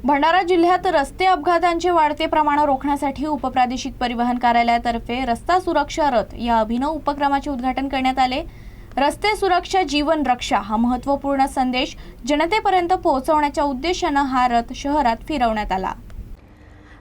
भंडारा जिल्ह्यात रस्ते अपघातांचे वाढते प्रमाण रोखण्यासाठी उपप्रादेशिक परिवहन कार्यालयातर्फे रस्ता सुरक्षा रथ या अभिनव उपक्रमाचे उद्घाटन करण्यात आले। रस्ते सुरक्षा जीवन रक्षा हा महत्त्वपूर्ण संदेश जनतेपर्यंत पोहोचवण्याच्या उद्देशाने हा रथ शहरात फिरवण्यात आला।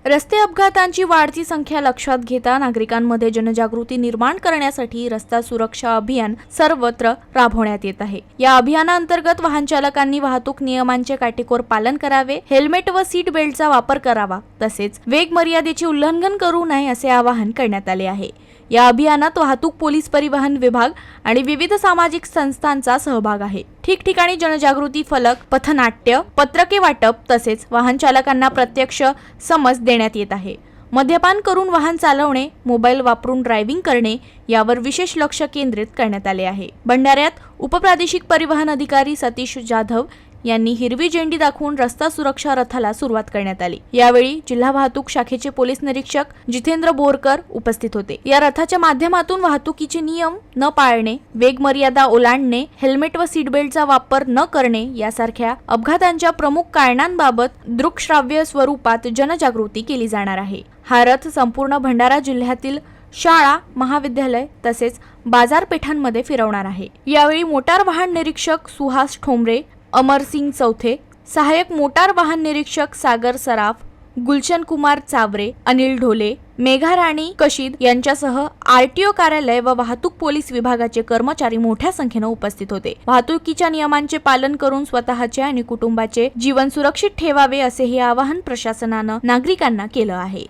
रस्ते अपघातांची वाढती संख्या लक्षात घेता नागरिकांमध्ये जनजागृती निर्माण करण्यासाठी रस्ता सुरक्षा अभियान सर्वत्र राबवण्यात येत आहे। या अभियानाअंतर्गत वाहन चालकांनी वाहतूक नियमांचे काटेकोर पालन करावे, हेल्मेट व सीट बेल्टचा वापर करावा, तसेच वेग मर्यादेचे उल्लंघन करू नये असे आवाहन करण्यात आले आहे। या अभियानात वाहतूक पोलीस परिवहन विभाग आणि विविध सामाजिक संस्थांचा सहभाग आहे। ठिकठिकाणी जनजागृती फलक, पथनाट्य, पत्रके वाटप तसेच वाहन चालकांना प्रत्यक्ष समज देण्यात येत आहे। मद्यपान करून वाहन चालवणे, मोबाईल वापरून ड्रायव्हिंग करणे यावर विशेष लक्ष केंद्रित करण्यात आले आहे। भंडाऱ्यात उपप्रादेशिक परिवहन अधिकारी सतीश जाधव यांनी हिरवी झेंडी दाखवून रस्ता सुरक्षा रथाला सुरुवात करण्यात आली। यावेळी जिल्हा वाहतूक शाखेचे पोलीस निरीक्षक जितेंद्र बोरकर उपस्थित होते। या रथाच्या माध्यमातून वाहतुकीचे नियम न पाळणे, वेग मर्यादा ओलांडणे, हेल्मेट व सीट बेल्टचा वापर न करणे यासारख्या अपघातांच्या प्रमुख कारणांबाबत दृकश्राव्य स्वरूपात जनजागृती केली जाणार आहे। हा रथ संपूर्ण भंडारा जिल्ह्यातील शाळा, महाविद्यालय तसेच बाजारपेठांमध्ये फिरवणार आहे। यावेळी मोटार वाहन निरीक्षक सुहास ठोंबरे, अमरसिंग चौथे, सहाय्यक मोटार वाहन निरीक्षक सागर सराफ, गुलशन कुमार चावरे, अनिल ढोले, मेघा राणी कशीद यांच्यासह आरटीओ कार्यालय व वाहतूक पोलीस विभागाचे कर्मचारी मोठ्या संख्येने उपस्थित होते। वाहतुकीच्या नियमांचे पालन करून स्वतःचे आणि कुटुंबाचे जीवन सुरक्षित ठेवावे असेही आवाहन प्रशासनाने नागरिकांना केले आहे।